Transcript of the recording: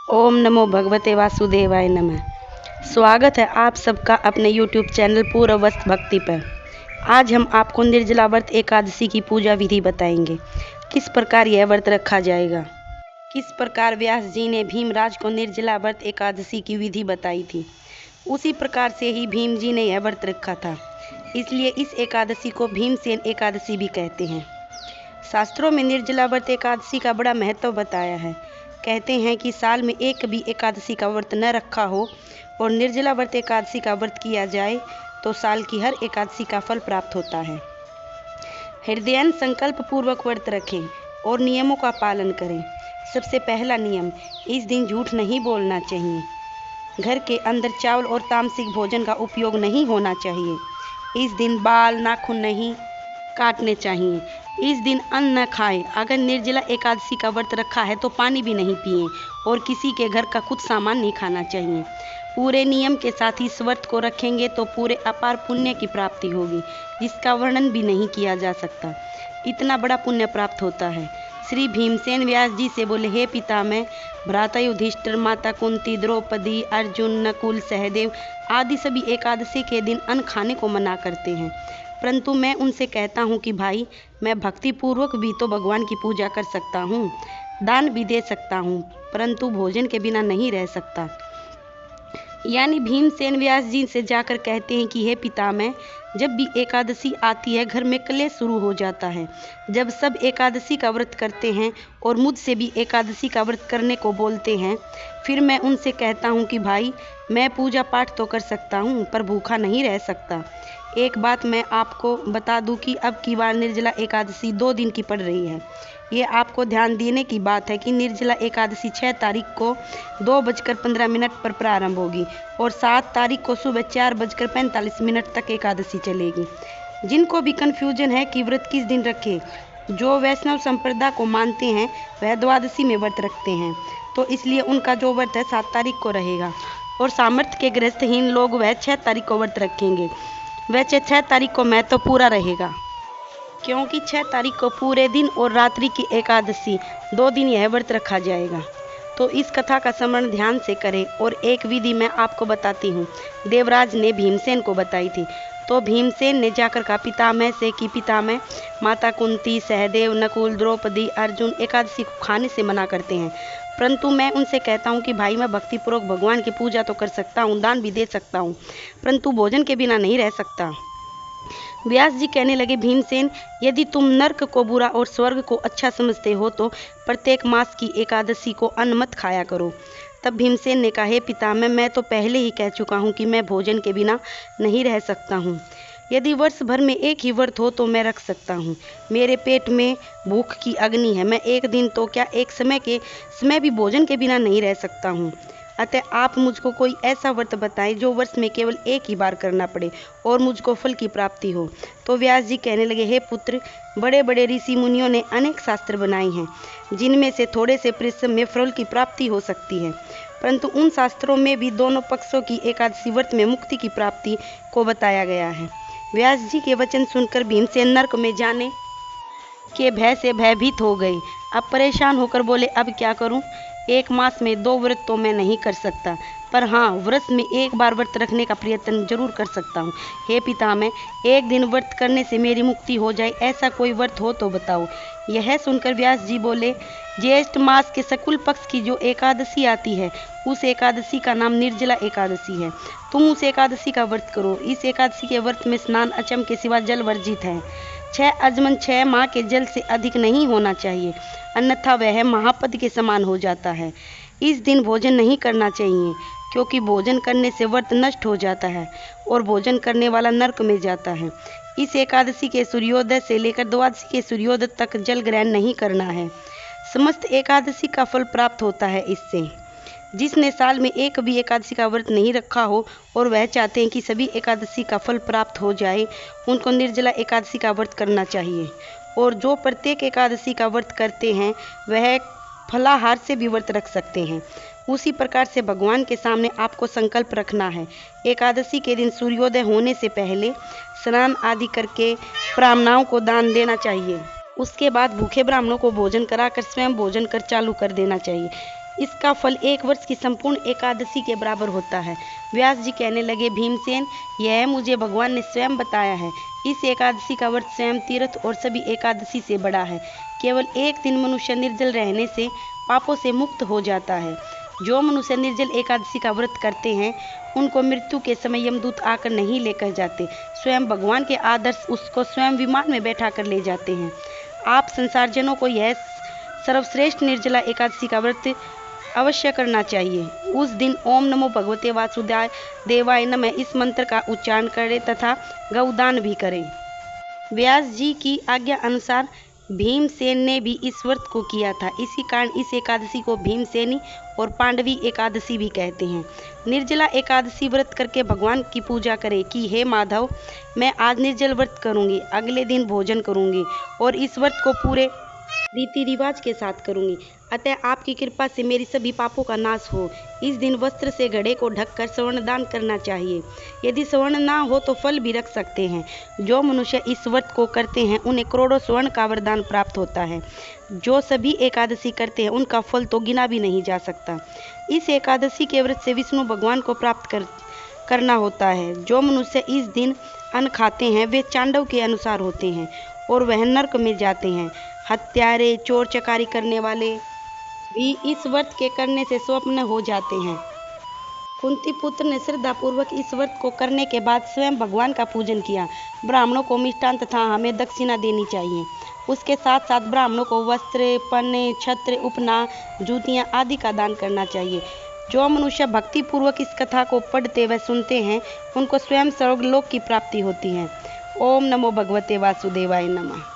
ओम नमो भगवते वासुदेवाय नमः। स्वागत है आप सबका अपने YouTube चैनल पूर्ववस्त भक्ति पर। आज हम आपको निर्जला व्रत एकादशी की पूजा विधि बताएंगे। किस प्रकार यह व्रत रखा जाएगा। किस प्रकार व्यास जी ने भीमराज को निर्जला व्रत एकादशी की विधि बताई थी, उसी प्रकार से ही भीम जी ने यह व्रत रखा था। इसलिए इस एकादशी को भीमसेन एकादशी भी कहते हैं। शास्त्रों में निर्जला व्रत एकादशी का बड़ा महत्व बताया है। कहते हैं कि साल में एक भी एकादशी का व्रत न रखा हो और निर्जला व्रत एकादशी का व्रत किया जाए तो साल की हर एकादशी का फल प्राप्त होता है। हृदयन संकल्प पूर्वक व्रत रखें और नियमों का पालन करें। सबसे पहला नियम, इस दिन झूठ नहीं बोलना चाहिए। घर के अंदर चावल और तामसिक भोजन का उपयोग नहीं होना चाहिए। इस दिन बाल नाखून नहीं काटने चाहिए। इस दिन अन्न न खाएं। अगर निर्जला एकादशी का व्रत रखा है तो पानी भी नहीं पिएं और किसी के घर का कुछ सामान नहीं खाना चाहिए। पूरे नियम के साथ ही इस व्रत को रखेंगे तो पूरे अपार पुण्य की प्राप्ति होगी, जिसका वर्णन भी नहीं किया जा सकता। इतना बड़ा पुण्य प्राप्त होता है। श्री भीमसेन व्यास जी से बोले, हे पितामह, भ्राता युधिष्ठिर, माता कुंती, द्रौपदी, अर्जुन, नकुल, सहदेव आदि सभी एकादशी के दिन अन्न खाने को मना करते हैं, परंतु मैं उनसे कहता हूँ कि भाई, मैं भक्ति पूर्वक भी तो भगवान की पूजा कर सकता हूँ, दान भी दे सकता हूँ, परंतु भोजन के बिना नहीं रह सकता। यानी भीमसेन व्यास जी से जाकर कहते हैं कि हे पितामह, जब भी एकादशी आती है घर में कलेश शुरू हो जाता है। जब सब एकादशी का व्रत करते हैं और मुझसे भी एकादशी का व्रत करने को बोलते हैं, फिर मैं उनसे कहता हूँ कि भाई, मैं पूजा पाठ तो कर सकता हूँ पर भूखा नहीं रह सकता। एक बात मैं आपको बता दूं कि अब की बार निर्जला एकादशी 2 दिन की पड़ रही है। ये आपको ध्यान देने की बात है कि निर्जला एकादशी 6 तारीख को 2:15 पर प्रारंभ होगी और 7 तारीख को सुबह 4:45 तक एकादशी चलेगी। जिनको भी कन्फ्यूजन है कि व्रत किस दिन रखें, जो वैष्णव संप्रदाय को मानते हैं वह द्वादशी में व्रत रखते हैं, तो इसलिए उनका जो व्रत है 7 तारीख को रहेगा और सामर्थ्य के गृहस्थहीन लोग वह 6 तारीख को व्रत रखेंगे। वैसे 6 तारीख को मैं तो पूरा रहेगा, क्योंकि 6 तारीख को पूरे दिन और रात्रि की एकादशी 2 दिन यह व्रत रखा जाएगा। तो इस कथा का स्मरण ध्यान से करें। और एक विधि मैं आपको बताती हूँ, देवराज ने भीमसेन को बताई थी। तो भीमसेन ने जाकर कहा पितामह से कि पितामह, माता कुंती, सहदेव, नकुल, द्रौपदी, अर्जुन एकादशी को खाने से मना करते हैं, परंतु मैं उनसे कहता हूँ कि भाई, मैं भक्तिपूर्वक भगवान की पूजा तो कर सकता हूँ, दान भी दे सकता हूँ, परंतु भोजन के बिना नहीं रह सकता। व्यास जी कहने लगे, भीमसेन, यदि तुम नर्क को बुरा और स्वर्ग को अच्छा समझते हो तो प्रत्येक मास की एकादशी को अन्न मत खाया करो। तब भीमसेन ने कहा, हे पितामह, मैं तो पहले ही कह चुका हूँ कि मैं भोजन के बिना नहीं रह सकता हूँ। यदि वर्ष भर में एक ही व्रत हो तो मैं रख सकता हूँ। मेरे पेट में भूख की अग्नि है। मैं एक दिन तो क्या, एक समय भी भोजन के बिना नहीं रह सकता हूँ। अतः आप मुझको कोई ऐसा व्रत बताएं जो वर्ष में केवल एक ही बार करना पड़े और मुझको फल की प्राप्ति हो। तो व्यास जी कहने लगे, हे पुत्र, बड़े बड़े ऋषि मुनियों ने अनेक शास्त्र बनाए हैं, जिनमें से थोड़े से परिश्रम में फल की प्राप्ति हो सकती है, परंतु उन शास्त्रों में भी दोनों पक्षों की एकादशी व्रत में मुक्ति की प्राप्ति को बताया गया है। व्यास जी के वचन सुनकर भीमसेन नर्क में जाने के भय से भयभीत हो गए। अब परेशान होकर बोले, अब क्या करूं? एक मास में 2 व्रत तो मैं नहीं कर सकता, पर हाँ, वर्ष में एक बार व्रत रखने का प्रयत्न जरूर कर सकता हूँ। हे पितामह, एक दिन व्रत करने से मेरी मुक्ति हो जाए, ऐसा कोई व्रत हो तो बताओ। यह सुनकर व्यास जी बोले, ज्येष्ठ मास के शुक्ल पक्ष की जो एकादशी आती है, उस एकादशी का नाम निर्जला एकादशी है। तुम उस एकादशी का व्रत करो। इस एकादशी के व्रत में स्नान अचम के सिवा जल वर्जित है। 6 अजमन 6 माह के जल से अधिक नहीं होना चाहिए, अन्यथा वह महापद के समान हो जाता है। इस दिन भोजन नहीं करना चाहिए, क्योंकि भोजन करने से व्रत नष्ट हो जाता है और भोजन करने वाला नरक में जाता है। इस एकादशी के सूर्योदय से लेकर द्वादशी के सूर्योदय तक जल ग्रहण नहीं करना है। समस्त एकादशी का फल प्राप्त होता है इससे। जिसने साल में एक भी एकादशी का व्रत नहीं रखा हो और वह चाहते हैं कि सभी एकादशी का फल प्राप्त हो जाए, उनको निर्जला एकादशी का व्रत करना चाहिए। और जो प्रत्येक एकादशी का व्रत करते हैं वह फलाहार से भी व्रत रख सकते हैं। उसी प्रकार से भगवान के सामने आपको संकल्प रखना है। एकादशी के दिन सूर्योदय होने से पहले स्नान आदि करके ब्राह्मणों को दान देना चाहिए। उसके बाद भूखे ब्राह्मणों को भोजन कराकर स्वयं भोजन कर चालू कर देना चाहिए। इसका फल 1 वर्ष की संपूर्ण एकादशी के बराबर होता है। व्यास जी कहने लगे, भीमसेन, यह मुझे भगवान ने स्वयं बताया है। इस एकादशी का व्रत स्वयं तीर्थ और सभी एकादशी से बड़ा है। केवल एक दिन मनुष्य निर्जल रहने से पापों से मुक्त हो जाता है। जो मनुष्य निर्जल एकादशी का व्रत करते हैं उनको मृत्यु के समय यमदूत आकर नहीं लेकर जाते, स्वयं भगवान के आदर्श उसको स्वयं विमान में बैठा कर ले जाते हैं। आप संसारजनों को यह सर्वश्रेष्ठ निर्जला एकादशी का व्रत अवश्य करना चाहिए। उस दिन ओम नमो भगवते वासुदेवाय नमः इस मंत्र का उच्चारण करें तथा गौदान भी करें। व्यास जी की आज्ञा अनुसार भीमसेन ने भी इस व्रत को किया था। इसी कारण इस एकादशी को भीमसेनी और पांडवी एकादशी भी कहते हैं। निर्जला एकादशी व्रत करके भगवान की पूजा करें कि हे माधव, मैं आज निर्जल व्रत करूंगी, अगले दिन भोजन करूंगी और इस व्रत को पूरे रीति रिवाज के साथ करूंगी। अतः आपकी कृपा से मेरी सभी पापों का नाश हो। इस दिन वस्त्र से घड़े को ढककर स्वर्ण दान करना चाहिए। यदि स्वर्ण ना हो तो फल भी रख सकते हैं। जो मनुष्य इस व्रत को करते हैं उन्हें करोड़ों स्वर्ण का वरदान प्राप्त होता है। जो सभी एकादशी करते हैं उनका फल तो गिना भी नहीं जा सकता। इस एकादशी के व्रत से विष्णु भगवान को प्राप्त करना होता है। जो मनुष्य इस दिन अन्न खाते हैं वे चांडव के अनुसार होते हैं और वह नरक में जाते हैं। हत्यारे, चोर चकारी करने वाले भी इस व्रत के करने से स्वप्न हो जाते हैं। कुंती पुत्र ने श्रद्धापूर्वक इस व्रत को करने के बाद स्वयं भगवान का पूजन किया। ब्राह्मणों को मिष्टान तथा हमें दक्षिणा देनी चाहिए। उसके साथ साथ ब्राह्मणों को वस्त्र, पन्ने, छत्र, उपना, जूतियाँ आदि का दान करना चाहिए। जो मनुष्य भक्ति पूर्वक इस कथा को पढ़ते व सुनते हैं उनको स्वयं स्वर्गलोक की प्राप्ति होती है। ओम नमो भगवते वासुदेवाय नमः।